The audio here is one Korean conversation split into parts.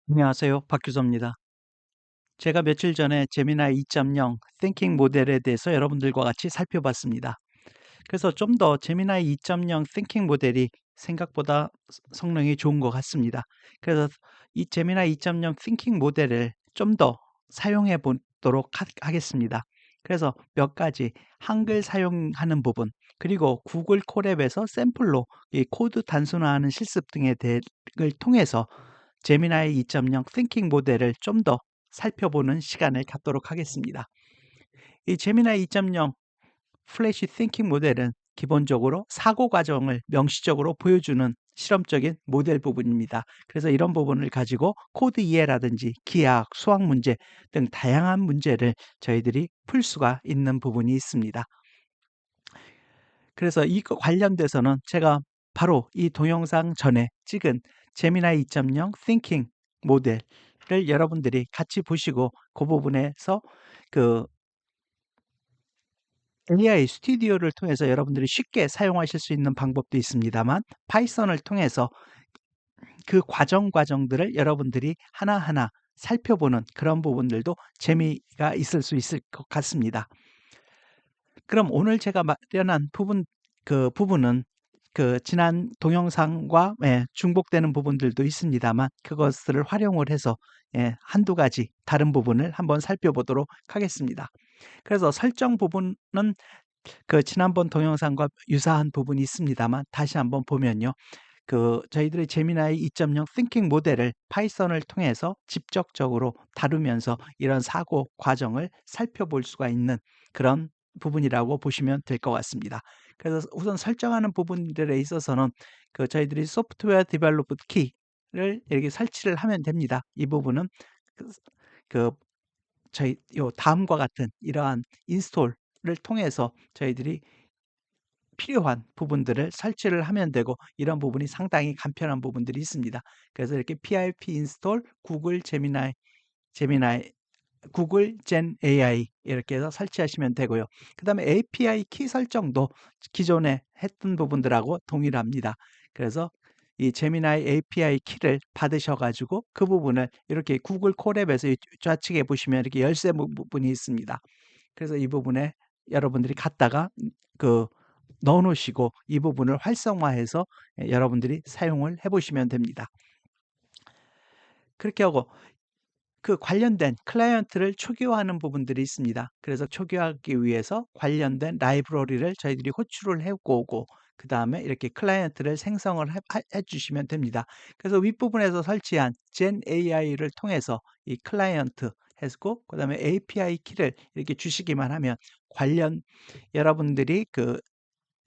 안녕하세요. 박규서입니다. 제가 며칠 전에 제미나이 2.0 Thinking 모델에 대해서 여러분들과 같이 살펴봤습니다. 그래서 좀 더 제미나이 2.0 Thinking 모델이 생각보다 성능이 좋은 것 같습니다. 그래서 이 제미나이 2.0 Thinking 모델을 좀 더 사용해 보도록 하겠습니다. 그래서 몇 가지 한글 사용하는 부분, 그리고 구글 콜앱에서 샘플로 이 코드 단순화하는 실습 등의 을 통해서 제미나이 2.0 Thinking 모델을 좀 더 살펴보는 시간을 갖도록 하겠습니다. 이 제미나이 2.0 플래시 Thinking 모델은 기본적으로 사고 과정을 명시적으로 보여주는 실험적인 모델 부분입니다. 그래서 이런 부분을 가지고 코드 이해라든지 기하학, 수학 문제 등 다양한 문제를 저희들이 풀 수가 있는 부분이 있습니다. 그래서 이거 관련돼서는 제가 바로 이 동영상 전에 찍은 제미나이 2.0 Thinking 모델을 여러분들이 같이 보시고 그 부분에서 그 AI 스튜디오를 통해서 여러분들이 쉽게 사용하실 수 있는 방법도 있습니다만, 파이썬을 통해서 그 과정들을 여러분들이 하나하나 살펴보는 그런 부분들도 재미가 있을 수 있을 것 같습니다. 그럼 오늘 제가 마련한 부분은 지난 동영상과 중복되는 부분들도 있습니다만, 그것을 활용을 해서 한두 가지 다른 부분을 한번 살펴보도록 하겠습니다. 그래서 설정 부분은 지난번 동영상과 유사한 부분이 있습니다만, 다시 한번 보면요. 저희들의 제미나이 2.0 Thinking 모델을 파이썬을 통해서 직접적으로 다루면서 이런 사고 과정을 살펴볼 수가 있는 그런 부분이라고 보시면 될 것 같습니다. 그래서 우선 설정하는 부분들에 있어서는 저희들이 소프트웨어 디벨로프 키를 이렇게 설치를 하면 됩니다. 이 부분은 그, 그 저희 요 다음과 같은 이러한 인스톨을 통해서 저희들이 필요한 부분들을 설치를 하면 되고, 이런 부분이 상당히 간편한 부분들이 있습니다. 그래서 이렇게 pip 인스톨 구글 제미나이 구글 젠 AI 이렇게 해서 설치하시면 되고요. 그다음에 API 키 설정도 기존에 했던 부분들하고 동일합니다. 그래서 이 제미나이 API 키를 받으셔 가지고 그 부분을 이렇게 구글 콜앱에서 좌측에 보시면 이렇게 열쇠 부분이 있습니다. 그래서 이 부분에 여러분들이 갖다가 그 넣어 놓으시고 이 부분을 활성화해서 여러분들이 사용을 해 보시면 됩니다. 그렇게 하고 관련된 클라이언트를 초기화하는 부분들이 있습니다. 그래서 초기화하기 위해서 관련된 라이브러리를 저희들이 호출을 해 오고, 그다음에 이렇게 클라이언트를 생성을 해 주시면 됩니다. 그래서 윗부분에서 설치한 젠 AI를 통해서 이 클라이언트 했고, 그다음에 API 키를 이렇게 주시기만 하면 관련 여러분들이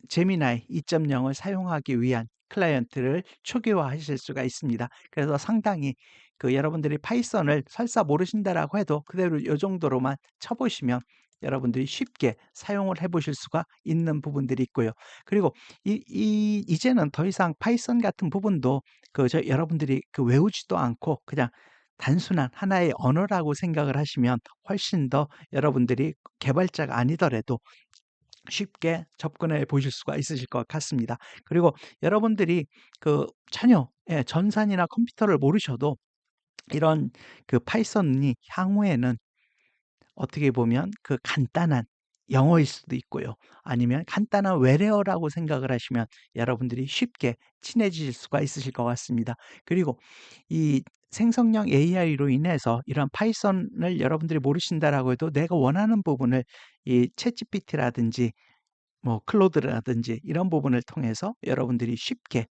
제미나이 2.0을 사용하기 위한 클라이언트를 초기화하실 수가 있습니다. 그래서 상당히 여러분들이 파이썬을 설사 모르신다라고 해도 그대로 이 정도로만 쳐보시면 여러분들이 쉽게 사용을 해보실 수가 있는 부분들이 있고요. 그리고 이제는 더 이상 파이썬 같은 부분도 여러분들이 외우지도 않고 그냥 단순한 하나의 언어라고 생각을 하시면 훨씬 더 여러분들이 개발자가 아니더라도 쉽게 접근해 보실 수가 있으실 것 같습니다. 그리고 여러분들이 전혀 전산이나 컴퓨터를 모르셔도 이런 파이썬이 향후에는 어떻게 보면 간단한 영어일 수도 있고요. 아니면 간단한 외래어라고 생각을 하시면 여러분들이 쉽게 친해지실 수가 있으실 것 같습니다. 그리고 이 생성형 AI로 인해서 이런 파이썬을 여러분들이 모르신다라고 해도 내가 원하는 부분을 이 챗GPT라든지 뭐 클로드라든지 이런 부분을 통해서 여러분들이 쉽게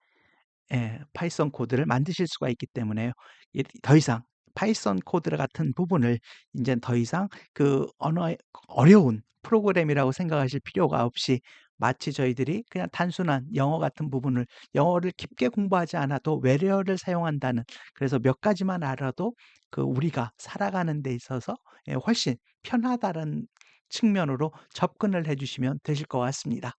파이썬 코드를 만드실 수가 있기 때문에요. 더 이상 파이썬 코드 같은 부분을 인제 더 이상 언어의 어려운 프로그램이라고 생각하실 필요가 없이, 마치 저희들이 그냥 단순한 영어 같은 부분을 영어를 깊게 공부하지 않아도 외래어를 사용한다는, 그래서 몇 가지만 알아도 우리가 살아가는 데 있어서 훨씬 편하다는 측면으로 접근을 해 주시면 되실 것 같습니다.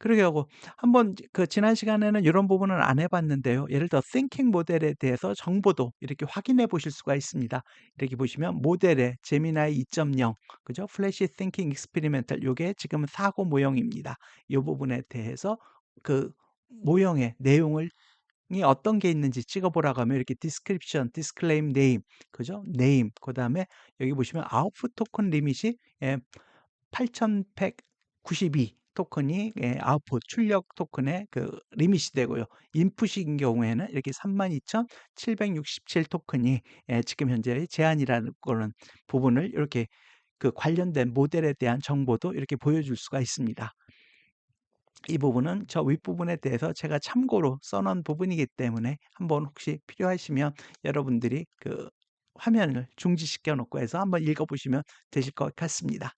그러게 하고 한번 지난 시간에는 이런 부분은 안 해 봤는데요. 예를 들어 thinking 모델에 대해서 정보도 이렇게 확인해 보실 수가 있습니다. 이렇게 보시면 모델의 제미나이 2.0 그죠? 플래시 thinking experimental 요게 지금 사고 모형입니다. 요 부분에 대해서 그 모형의 내용을 어떤 게 있는지 찍어보라고 하면 이렇게 description, disclaim name, 그죠? name, 그 다음에 여기 보시면 output 토큰 리밋이 8192 토큰이 아웃풋 출력 토큰의 그 리밋이 되고요. 인풋인 경우에는 이렇게 32,767 토큰이 지금 현재 제한이라는 거는 부분을 이렇게 그 관련된 모델에 대한 정보도 이렇게 보여줄 수가 있습니다. 이 부분은 저 윗부분에 대해서 제가 참고로 써놓은 부분이기 때문에 한번 혹시 필요하시면 여러분들이 그 화면을 중지시켜 놓고 해서 한번 읽어보시면 되실 것 같습니다.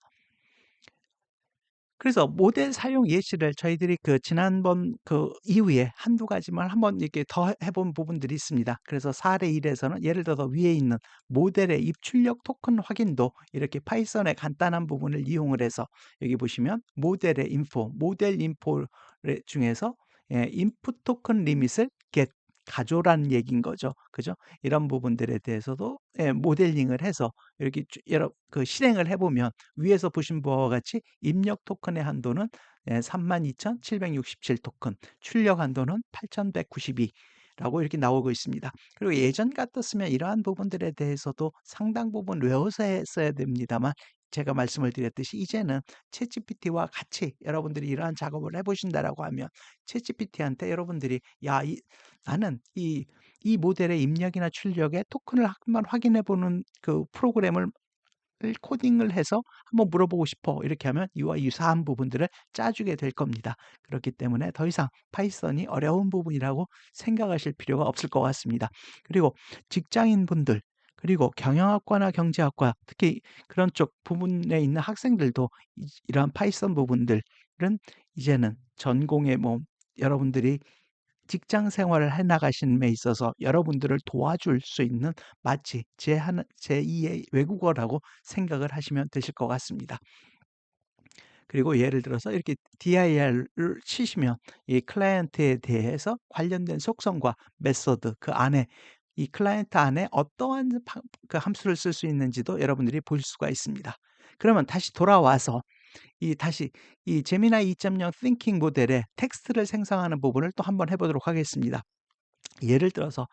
그래서 모델 사용 예시를 저희들이 그 지난번 그 이후에 한두 가지만 한번 이렇게 더 해본 부분들이 있습니다. 그래서 사례 1에서는 예를 들어서 위에 있는 모델의 입출력 토큰 확인도 이렇게 파이썬의 간단한 부분을 이용을 해서 여기 보시면 모델의 인포, 모델 인포 중에서 인풋 토큰 리밋을 get 가져라는 얘기인 거죠. 그죠? 이런 부분들에 대해서도 모델링을 해서 이렇게 여러 그 실행을 해보면 위에서 보신 바와 같이 입력 토큰의 한도는 32,767 토큰, 출력 한도는 8,192라고 이렇게 나오고 있습니다. 그리고 예전 같았으면 이러한 부분들에 대해서도 상당 부분 외워서 했어야 됩니다만 제가 말씀을 드렸듯이 이제는 챗GPT와 같이 여러분들이 이러한 작업을 해보신다라고 하면 챗GPT한테 여러분들이 나는 이 모델의 입력이나 출력의 토큰을 한번 확인해 보는 그 프로그램을 코딩을 해서 한번 물어보고 싶어. 이렇게 하면 이와 유사한 부분들을 짜주게 될 겁니다. 그렇기 때문에 더 이상 파이썬이 어려운 부분이라고 생각하실 필요가 없을 것 같습니다. 그리고 직장인분들, 그리고 경영학과나 경제학과, 특히 그런 쪽 부분에 있는 학생들도 이러한 파이썬 부분들은 이제는 전공의 여러분들이 직장 생활을 해 나가시는 데 있어서 여러분들을 도와줄 수 있는 마치 제2의 외국어라고 생각을 하시면 되실 것 같습니다. 그리고 예를 들어서 이렇게 dir을 치시면 이 클라이언트에 대해서 관련된 속성과 메소드 그 안에 이 클라이언트 안에 어떠한 그 함수를 쓸 수 있는지도 여러분들이 볼 수가 있습니다. 그러면 다시 돌아와서 다시 이 제미나이 2.0 Thinking 모델의 텍스트를 생성하는 부분을 또 한번 해보도록 하겠습니다. 예를 들어서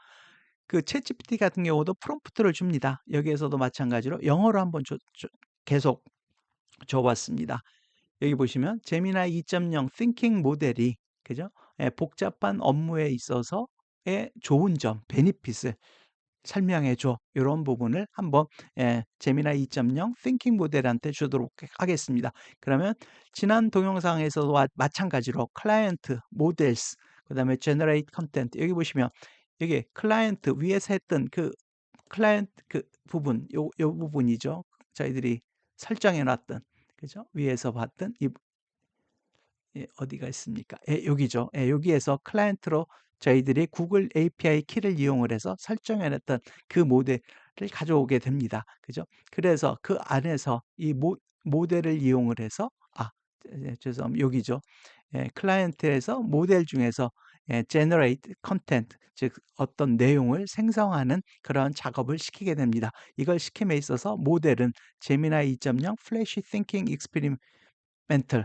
그 챗GPT 같은 경우도 프롬프트를 줍니다. 여기에서도 마찬가지로 영어로 한번 계속 줘봤습니다. 여기 보시면 제미나이 2.0 Thinking 모델이 그죠? 복잡한 업무에 있어서의 좋은 점, 베니핏을 설명해 줘. 이런 부분을 한번 제미나이 2.0 Thinking 모델한테 주도록 하겠습니다. 그러면 지난 동영상에서도 마찬가지로 클라이언트, 모델스, 그 다음에 generate content 여기 보시면 여기 클라이언트 위에서 했던 그 클라이언트 그 부분 요 부분이죠. 저희들이 설정해 놨던 그죠? 위에서 봤던 어디가 있습니까? 여기죠. 여기에서 클라이언트로 저희들이 구글 API 키를 이용을 해서 설정해 놨던 그 모델을 가져오게 됩니다. 그죠? 그래서 그 안에서 이 모델을 이용을 해서 죄송합니다. 여기죠. 클라이언트에서 모델 중에서 generate content, 즉 어떤 내용을 생성하는 그런 작업을 시키게 됩니다. 이걸 시킴에 있어서 모델은 제미나이 2.0 Flash Thinking Experimental을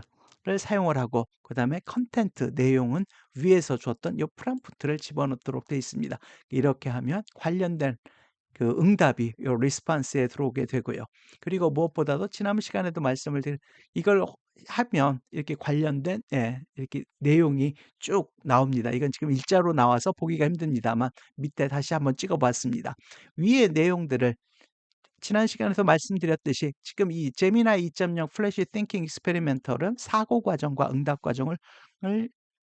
사용을 하고 그 다음에 컨텐트 내용은 위에서 줬던 이 프롬프트를 집어넣도록 되어 있습니다. 이렇게 하면 관련된 그 응답이 요 리스폰스에 들어오게 되고요. 그리고 무엇보다도 지난 시간에도 말씀을 드린 이걸 하면 이렇게 관련된 이렇게 내용이 쭉 나옵니다. 이건 지금 일자로 나와서 보기가 힘듭니다만 밑에 다시 한번 찍어 봤습니다. 위의 내용들을 지난 시간에서 말씀드렸듯이 지금 이 제미나이 2.0 플래시 띵킹 익스페리멘털은 사고 과정과 응답 과정을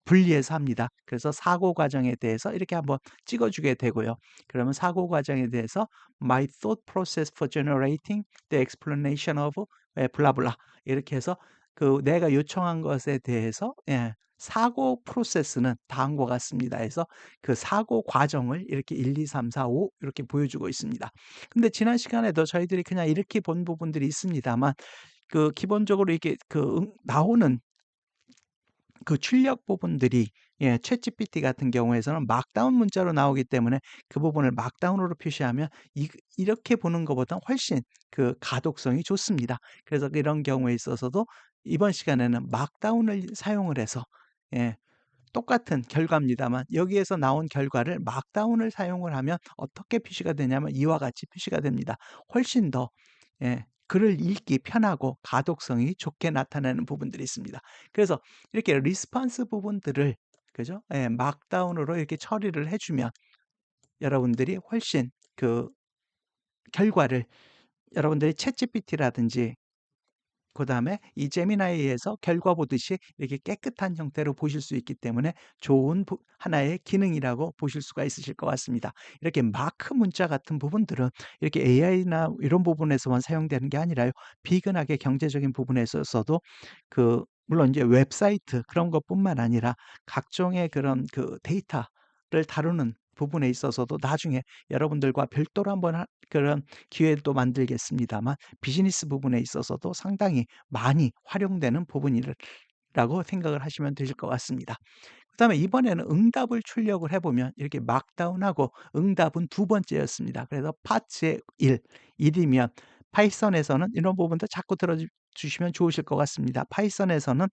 분리해서 합니다. 그래서 사고 과정에 대해서 이렇게 한번 찍어주게 되고요. 그러면 사고 과정에 대해서 My thought process for generating the explanation of 블라블라 이렇게 해서 그 내가 요청한 것에 대해서 사고 프로세스는 다음과 같습니다. 해서 그 사고 과정을 이렇게 1, 2, 3, 4, 5 이렇게 보여주고 있습니다. 근데 지난 시간에도 저희들이 그냥 이렇게 본 부분들이 있습니다만 그 기본적으로 이렇게 나오는 그 출력 부분들이 챗GPT 같은 경우에서는 막다운 문자로 나오기 때문에 그 부분을 막다운으로 표시하면 이렇게 보는 것보다 훨씬 그 가독성이 좋습니다. 그래서 이런 경우에 있어서도 이번 시간에는 막다운을 사용을 해서 똑같은 결과입니다만 여기에서 나온 결과를 막다운을 사용을 하면 어떻게 표시가 되냐면 이와 같이 표시가 됩니다. 훨씬 더 글을 읽기 편하고 가독성이 좋게 나타나는 부분들이 있습니다. 그래서 이렇게 리스폰스 부분들을 그죠? 막다운으로 이렇게 처리를 해 주면 여러분들이 훨씬 그 결과를 여러분들이 챗GPT라든지 그다음에 이 제미나이에서 결과 보듯이 이렇게 깨끗한 형태로 보실 수 있기 때문에 좋은 하나의 기능이라고 보실 수가 있으실 것 같습니다. 이렇게 마크 문자 같은 부분들은 이렇게 AI나 이런 부분에서만 사용되는 게 아니라요. 비근하게 경제적인 부분에 있어서도 물론 이제 웹사이트 그런 것뿐만 아니라 각종의 그런 데이터를 다루는 부분에 있어서도 나중에 여러분들과 별도로 한번 그런 기회도 만들겠습니다만 비즈니스 부분에 있어서도 상당히 많이 활용되는 부분이라고 생각을 하시면 되실 것 같습니다. 그다음에 이번에는 응답을 출력을 해 보면 이렇게 막다운하고 응답은 두 번째였습니다. 그래서 파트의 1이면 파이썬에서는 이런 부분도 자꾸 들어 주시면 좋으실 것 같습니다. 파이썬에서는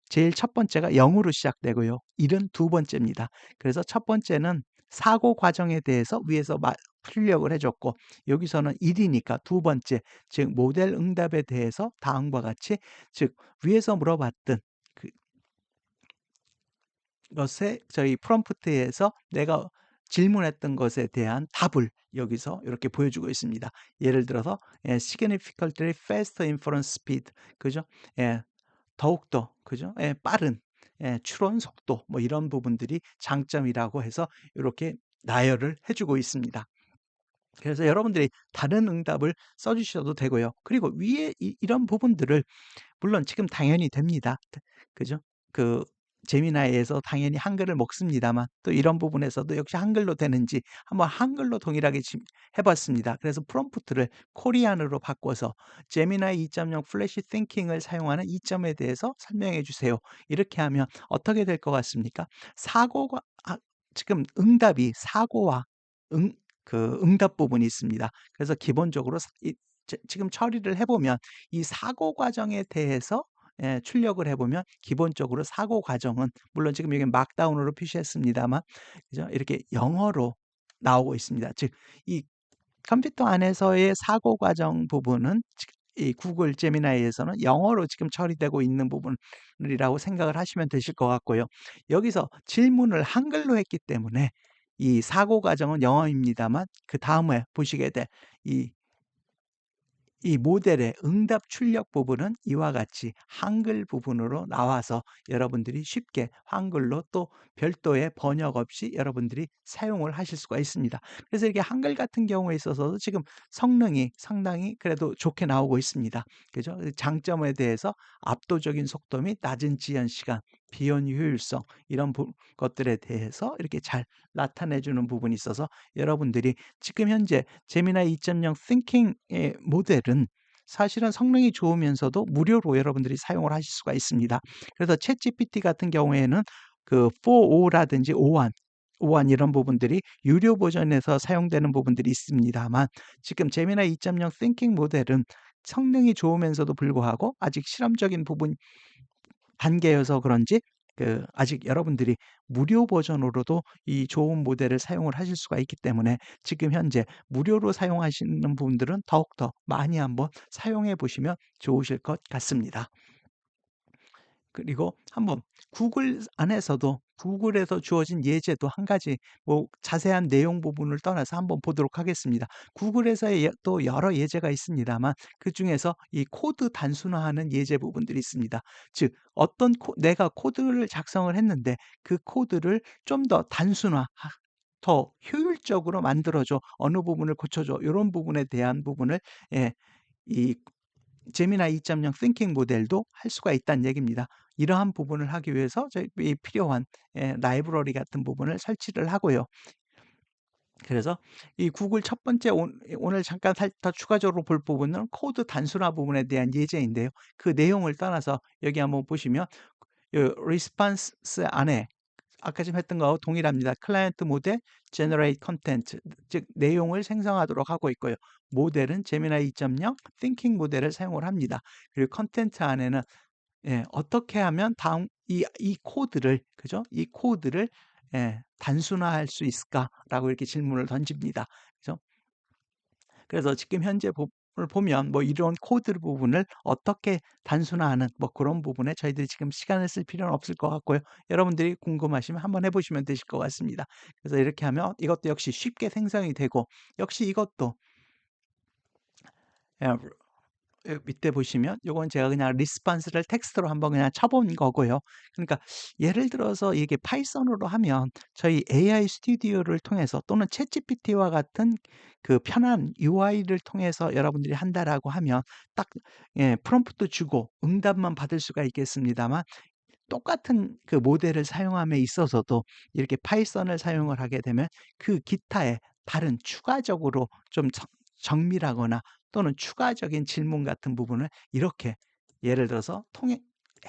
제일 첫 번째가 0 으로 시작되고요. 1은 두 번째입니다. 그래서 첫 번째는 사고 과정에 대해서 위에서 출력을 해 줬고 여기서는 1이니까 두 번째 즉 모델 응답에 대해서 다음과 같이 즉 위에서 물어봤던 그 것에 저희 프롬프트에서 내가 질문했던 것에 대한 답을 여기서 이렇게 보여주고 있습니다. 예를 들어서 significantly faster inference speed 그죠? 더욱더 그죠? 빠른 추론 속도 뭐 이런 부분들이 장점이라고 해서 이렇게 나열을 해 주고 있습니다. 그래서 여러분들이 다른 응답을 써 주셔도 되고요. 그리고 위에 이런 부분들을 물론 지금 당연히 됩니다. 그죠? 그 제미나이에서 당연히 한글을 먹습니다만 또 이런 부분에서도 역시 한글로 되는지 한번 한글로 동일하게 해 봤습니다. 그래서 프롬프트를 코리안으로 바꿔서 제미나이 2.0 플래시 띵킹을 사용하는 이점에 대해서 설명해 주세요. 이렇게 하면 어떻게 될 것 같습니까? 사고가 지금 응답이 사고와 응답 부분이 있습니다. 그래서 기본적으로 지금 처리를 해 보면 이 사고 과정에 대해서 출력을 해 보면 기본적으로 사고 과정은 물론 지금 여기 막다운으로 표시했습니다만 그죠? 이렇게 영어로 나오고 있습니다. 즉 이 컴퓨터 안에서의 사고 과정 부분은 이 구글 제미나이에서는 영어로 지금 처리되고 있는 부분이라고 생각을 하시면 되실 것 같고요. 여기서 질문을 한글로 했기 때문에 이 사고 과정은 영어입니다만 그다음에 보시게 될 이 모델의 응답 출력 부분은 이와 같이 한글 부분으로 나와서 여러분들이 쉽게 한글로 또 별도의 번역 없이 여러분들이 사용을 하실 수가 있습니다. 그래서 이게 한글 같은 경우에 있어서도 지금 성능이 상당히 그래도 좋게 나오고 있습니다. 그죠? 장점에 대해서 압도적인 속도 및 낮은 지연 시간, 비용 효율성 이런 것들에 대해서 이렇게 잘 나타내 주는 부분이 있어서 여러분들이 지금 현재 제미나이 2.0 띵킹의 모델은 사실은 성능이 좋으면서도 무료로 여러분들이 사용을 하실 수가 있습니다. 그래서 챗GPT 같은 경우에는 4.5라든지 5.1 이런 부분들이 유료 버전에서 사용되는 부분들이 있습니다만 지금 제미나이 2.0 띵킹 모델은 성능이 좋으면서도 불구하고 아직 실험적인 부분 단계여서 그런지 아직 여러분들이 무료 버전으로도 이 좋은 모델을 사용을 하실 수가 있기 때문에 지금 현재 무료로 사용하시는 분들은 더욱더 많이 한번 사용해 보시면 좋으실 것 같습니다. 그리고 한번 구글 안에서도 구글에서 주어진 예제도 한 가지 뭐 자세한 내용 부분을 떠나서 한번 보도록 하겠습니다. 구글에서의 또 여러 예제가 있습니다만 그중에서 이 코드 단순화하는 예제 부분들이 있습니다. 즉 어떤 내가 코드를 작성을 했는데 그 코드를 좀 더 단순화 더 효율적으로 만들어 줘. 어느 부분을 고쳐 줘. 요런 부분에 대한 부분을 이 제미나이 2.0 띵킹 모델도 할 수가 있다는 얘기입니다. 이러한 부분을 하기 위해서 저희 필요한 라이브러리 같은 부분을 설치를 하고요. 그래서 이 구글 첫 번째 오늘 잠깐 더 추가적으로 볼 부분은 코드 단순화 부분에 대한 예제인데요. 그 내용을 떠나서 여기 한번 보시면 리스폰스 안에 아까 좀 했던 거하고 동일합니다. 클라이언트 모델 generate content 즉 내용을 생성하도록 하고 있고요. 모델은 제미나이 2.0 띵킹 모델을 사용을 합니다. 그리고 컨텐트 안에는 어떻게 하면 다음 이 코드를 그죠? 이 코드를 단순화할 수 있을까라고 이렇게 질문을 던집니다. 그죠? 그래서 지금 현재 을 보면 뭐 이런 코드 부분을 어떻게 단순화하는 뭐 그런 부분에 저희들이 지금 시간을 쓸 필요는 없을 것 같고요. 여러분들이 궁금하시면 한번 해 보시면 되실 것 같습니다. 그래서 이렇게 하면 이것도 역시 쉽게 생성이 되고 역시 이것도 예 밑에 보시면 요건 제가 그냥 리스폰스를 텍스트로 한번 그냥 쳐 본 거고요. 그러니까 예를 들어서 이게 파이썬으로 하면 저희 AI 스튜디오를 통해서 또는 챗GPT와 같은 그 편한 UI를 통해서 여러분들이 한다라고 하면 딱 프롬프트 주고 응답만 받을 수가 있겠습니다만 똑같은 그 모델을 사용함에 있어서도 이렇게 파이썬을 사용을 하게 되면 그 기타의 다른 추가적으로 좀 정밀하거나 또는 추가적인 질문 같은 부분을 이렇게 예를 들어서 통해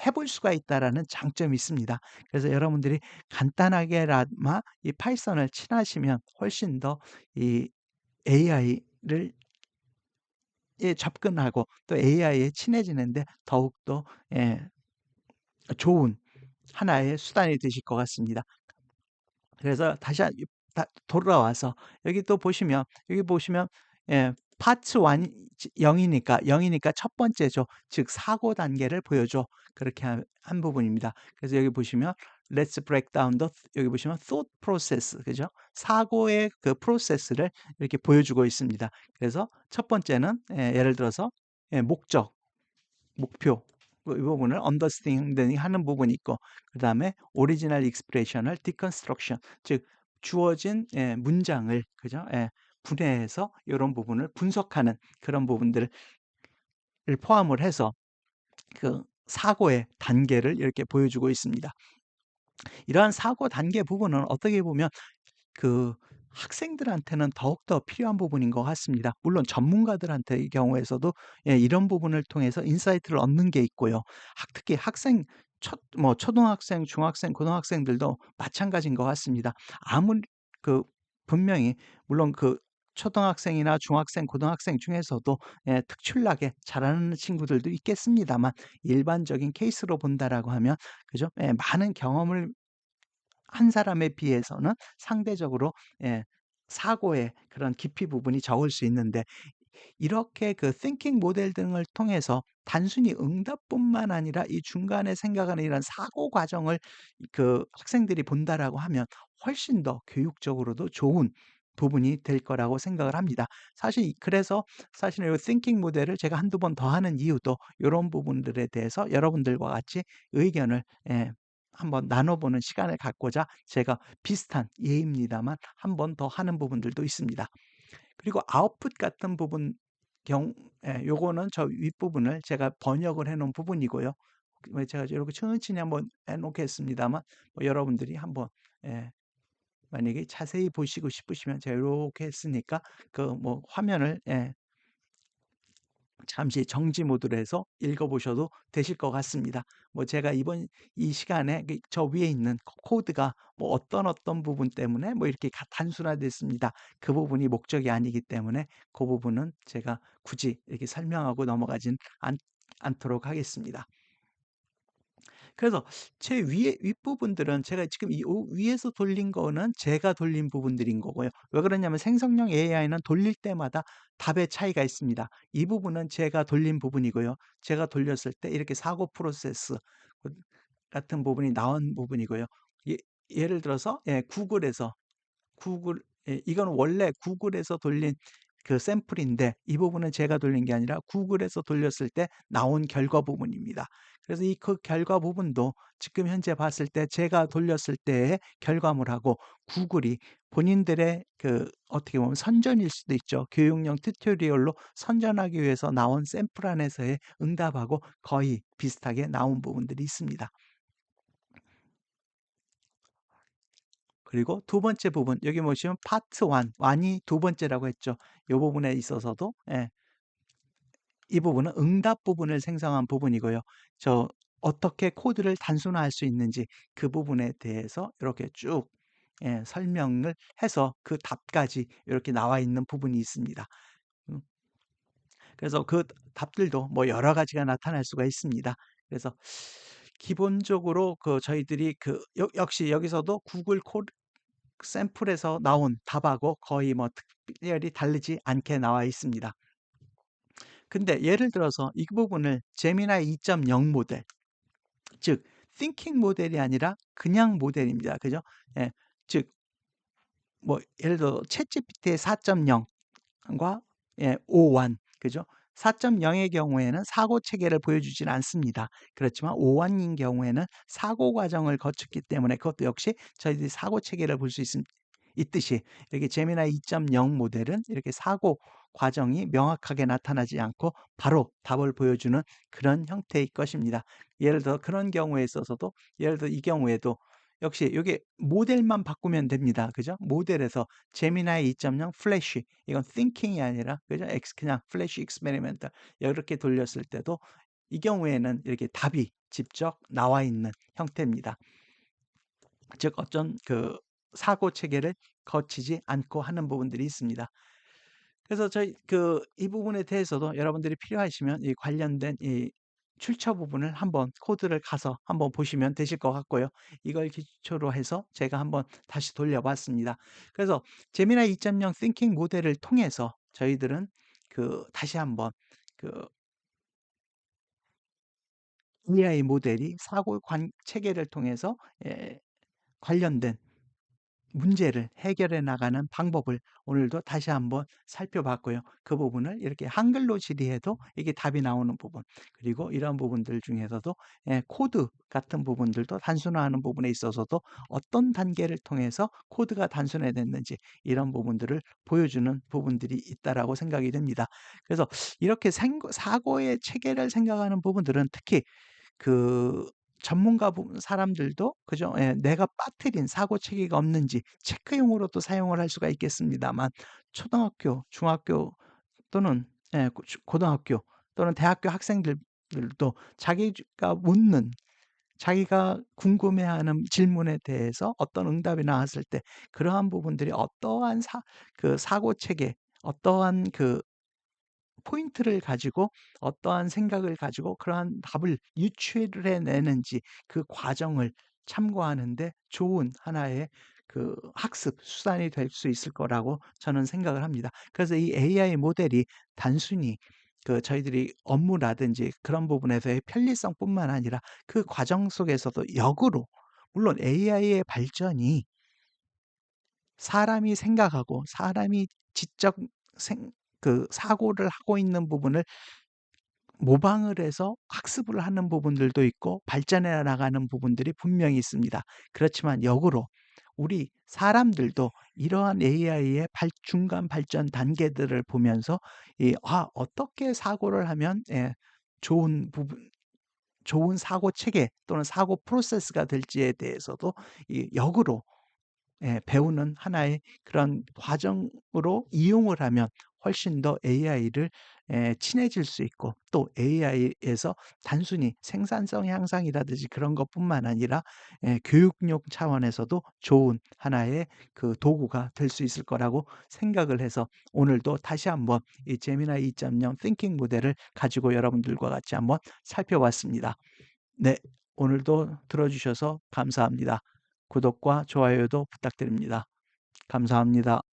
해볼 수가 있다라는 장점이 있습니다. 그래서 여러분들이 간단하게나마 이 파이썬을 친하시면 훨씬 더 이 AI를 접근하고 또 AI에 친해지는데 더욱더 좋은 하나의 수단이 되실 것 같습니다. 그래서 다시 돌아와서 여기 또 보시면 여기 보시면 파트 1 0이니까 첫 번째죠. 즉 사고 단계를 보여줘. 그렇게 한 부분입니다. 그래서 여기 보시면 Let's break down the 여기 보시면 thought process 그죠? 사고의 그 프로세스를 이렇게 보여주고 있습니다. 그래서 첫 번째는 예를 들어서 목적 목표 이 부분을 언더스탠딩 하는 부분이 있고 그다음에 오리지널 익스프레션을 디컨스트럭션 즉 주어진 문장을 그죠? 분해해서 이런 부분을 분석하는 그런 부분들을 포함을 해서 그 사고의 단계를 이렇게 보여주고 있습니다. 이러한 사고 단계 부분은 어떻게 보면 그 학생들한테는 더욱더 필요한 부분인 것 같습니다. 물론 전문가들한테의 경우에서도 이런 부분을 통해서 인사이트를 얻는 게 있고요. 특히 초등학생, 중학생, 고등학생들도 마찬가지인 것 같습니다. 아무리 그 분명히 물론 그 초등학생이나 중학생, 고등학생 중에서도 특출나게 잘하는 친구들도 있겠습니다만 일반적인 케이스로 본다라고 하면 그죠? 많은 경험을 한 사람에 비해서는 상대적으로 사고의 그런 깊이 부분이 적을 수 있는데 이렇게 그 thinking 모델 등을 통해서 단순히 응답뿐만 아니라 이 중간에 생각하는 이런 사고 과정을 그 학생들이 본다라고 하면 훨씬 더 교육적으로도 좋은 부분이 될 거라고 생각을 합니다. 그래서 사실은 이 thinking 모델을 제가 한두 번 더 하는 이유도 이런 부분들에 대해서 여러분들과 같이 의견을 한번 나눠 보는 시간을 갖고자 제가 비슷한 예입니다만 한 번 더 하는 부분들도 있습니다. 그리고 아웃풋 같은 부분 경 요거는 저 윗부분을 제가 번역을 해 놓은 부분이고요. 제가 이렇게 천천히 한번 해 놓겠습니다만 여러분들이 한번 예 만약에 자세히 보시고 싶으시면 제가 요렇게 했으니까 그 화면을 잠시 정지 모드로 해서 읽어 보셔도 되실 것 같습니다. 제가 이번 이 시간에 저 위에 있는 코드가 어떤 부분 때문에 이렇게 단순화됐습니다. 그 부분이 목적이 아니기 때문에 그 부분은 제가 굳이 이렇게 설명하고 넘어가진 않도록 하겠습니다. 그래서 제 위에 윗부분들은 제가 지금 이 위에서 돌린 거는 제가 돌린 부분들인 거고요. 왜 그러냐면 생성형 AI는 돌릴 때마다 답의 차이가 있습니다. 이 부분은 제가 돌린 부분이고요. 제가 돌렸을 때 이렇게 사고 프로세스 그 같은 부분이 나온 부분이고요. 예 예를 들어서 구글 이건 원래 구글에서 돌린 그 샘플인데 이 부분은 제가 돌린 게 아니라 구글에서 돌렸을 때 나온 결과 부분입니다. 그래서 그 결과 부분도 지금 현재 봤을 때 제가 돌렸을 때의 결과물하고 구글이 본인들의 그 어떻게 보면 선전일 수도 있죠. 교육용 튜토리얼로 선전하기 위해서 나온 샘플 안에서의 응답하고 거의 비슷하게 나온 부분들이 있습니다. 그리고 두 번째 부분 여기 보시면 파트 1, 이 두 번째라고 했죠. 요 부분에 있어서도 이 부분은 응답 부분을 생성한 부분이고요. 어떻게 코드를 단순화할 수 있는지 그 부분에 대해서 이렇게 쭉 설명을 해서 그 답까지 이렇게 나와 있는 부분이 있습니다. 음 그래서 그 답들도 여러 가지가 나타날 수가 있습니다. 그래서 기본적으로 저희들이 역시 여기서도 구글 콜 샘플에서 나온 답하고 거의 뭐 특별히 다르지 않게 나와 있습니다. 근데 예를 들어서 이 부분을 제미나이 2.0 모델, 즉 thinking 모델이 아니라 그냥 모델입니다. 그죠? 예. 즉 뭐 예를 들어 챗GPT의 4.0과 5.1 그죠? 4.0의 경우에는 사고 체계를 보여주지는 않습니다. 그렇지만 5.1인 경우에는 사고 과정을 거쳤기 때문에 그것도 역시 저희들이 사고 체계를 볼 수 있듯이 이렇게 제미나이 2.0 모델은 이렇게 사고 과정이 명확하게 나타나지 않고 바로 답을 보여주는 그런 형태의 것입니다. 예를 들어 그런 경우에 있어서도 예를 들어 이 경우에도 역시 요게 모델만 바꾸면 됩니다. 그죠? 모델에서 제미나이 2.0 플래시 이건 thinking이 아니라 그죠? 그냥 플래시 익스페리멘탈 이렇게 돌렸을 때도 이 경우에는 이렇게 답이 직접 나와 있는 형태입니다. 즉 어떤 사고 체계를 거치지 않고 하는 부분들이 있습니다. 그래서 저희 이 부분에 대해서도 여러분들이 필요하시면 이 관련된 이 출처 부분을 한번 코드를 가서 한번 보시면 되실 것 같고요. 이걸 기초로 해서 제가 한번 다시 돌려봤습니다. 그래서 제미나이 2.0 띵킹 모델을 통해서 저희들은 다시 한번 그 AI 모델이 사고 체계를 통해서 관련된 문제를 해결해 나가는 방법을 오늘도 다시 한번 살펴봤고요. 그 부분을 이렇게 한글로 질의해도 이게 답이 나오는 부분, 그리고 이런 부분들 중에서도 코드 같은 부분들도 단순화하는 부분에 있어서도 어떤 단계를 통해서 코드가 단순화됐는지 이런 부분들을 보여주는 부분들이 있다라고 생각이 됩니다. 그래서 이렇게 사고의 체계를 생각하는 부분들은 특히 그 전문가 사람들도 그죠? 예, 내가 빠뜨린 사고 체계가 없는지 체크용으로도 사용을 할 수가 있겠습니다만 초등학교, 중학교 또는 고등학교 또는 대학교 학생들도 자기가 묻는 자기가 궁금해하는 질문에 대해서 어떤 응답이 나왔을 때 그러한 부분들이 어떠한 사고 체계, 어떠한 포인트를 가지고 어떠한 생각을 가지고 그러한 답을 유추를 해내는지 그 과정을 참고하는 데 좋은 하나의 학습 수단이 될 수 있을 거라고 저는 생각을 합니다. 그래서 이 AI 모델이 단순히 저희들이 업무라든지 그런 부분에서의 편리성뿐만 아니라 그 과정 속에서도 역으로 물론 AI의 발전이 사람이 생각하고 사람이 지적 사고를 하고 있는 부분을 모방을 해서 학습을 하는 부분들도 있고 발전해 나가는 부분들이 분명히 있습니다. 그렇지만 역으로 우리 사람들도 이러한 AI의 중간 발전 단계들을 보면서 어떻게 사고를 하면 좋은 사고 체계 또는 사고 프로세스가 될지에 대해서도 역으로 배우는 하나의 그런 과정으로 이용을 하면 훨씬 더 AI를 친해질 수 있고 또 AI에서 단순히 생산성 향상이라든지 그런 것뿐만 아니라 교육용 차원에서도 좋은 하나의 도구가 될 수 있을 거라고 생각을 해서 오늘도 다시 한번 이 제미나이 2.0 띵킹 모델을 가지고 여러분들과 같이 한번 살펴봤습니다. 네, 오늘도 들어주셔서 감사합니다. 구독과 좋아요도 부탁드립니다. 감사합니다.